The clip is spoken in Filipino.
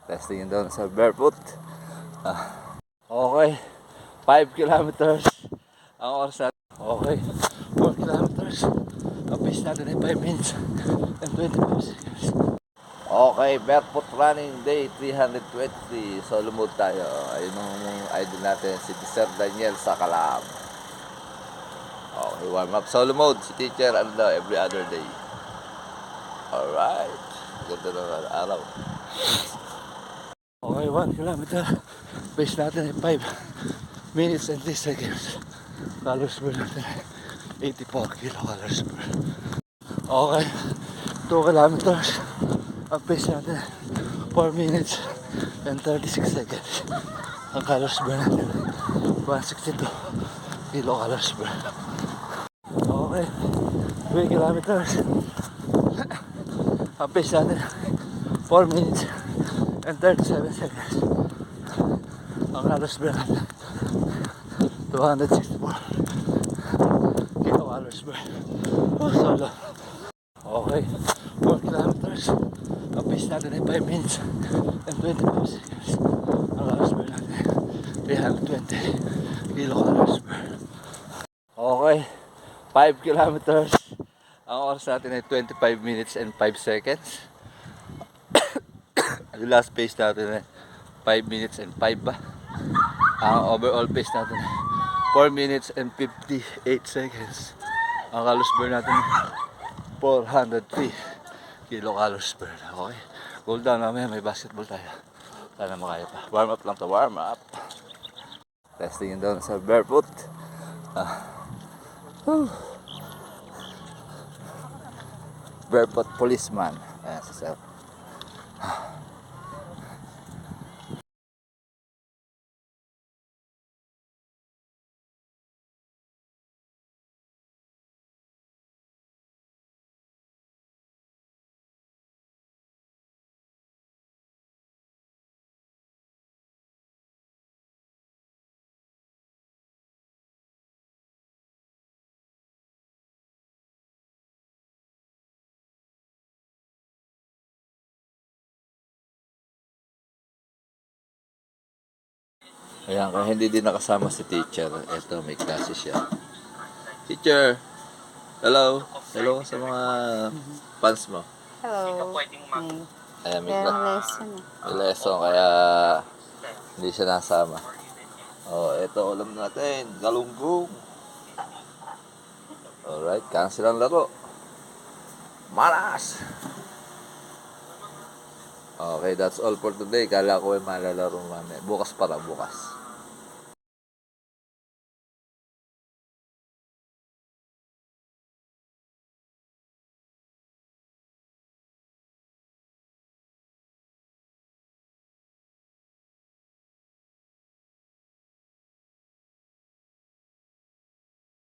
Testing yun doon sa barefoot. Okay, 5 kilometers ang oras natin. Okay, 4 kilometers. Ang pace natin ay 5 minutes and 25 seconds. Okay, barefoot running day 320. Solo mode tayo. Ayun yung idol natin, si Sir Daniel sa Calab. Okay, warm up. Solo mode, si teacher, every other day. Alright. Ganda naman araw. Okay, 1 kilometer. Pace natin ay 5 minutes and 3 seconds. Calories per natin 84 kilocalories per. Okay, 2 kilometers. Ang pace natin 4 minutes and 36 seconds. Ang calories per natin 162 kilocalories per. Okay, 3 kilometers. Ang pace natin 4 minutes and 37 seconds. Ang calories per natin 264 kilocalories per. Oh, solo. Okay, 4 kilometers. Ang pace natin ay 5 minutes and 25 seconds. Ang calories per natin 320 kilocalories per. Okay, 5 kilometers. Ang oras natin ay 25 minutes and 5 seconds. Ang last pace natin ay 5 minutes and 5 ba? Ang overall pace natin ay 4 minutes and 58 seconds. Ang calories burn natin ay 403 kilocalories burn. Okay, cool down, mamaya may basketball tayo. Sana makaya pa. Warm up lang to, warm up. Testing yun doon sa barefoot. Barefoot policeman. Ayan si Sir. Ayan, kaya hindi din nakasama si teacher. Eto, may klase siya. Teacher! Hello! Hello sa mga fans mo. Hello. Ayan, Lesson. may lesson, kaya hindi siya nasama. Oh, eto ulam natin. Galunggong. Alright, cancel ang laro. Malas! Okay, that's all for today. Kala ko ay malalaro mamaya. Bukas para bukas.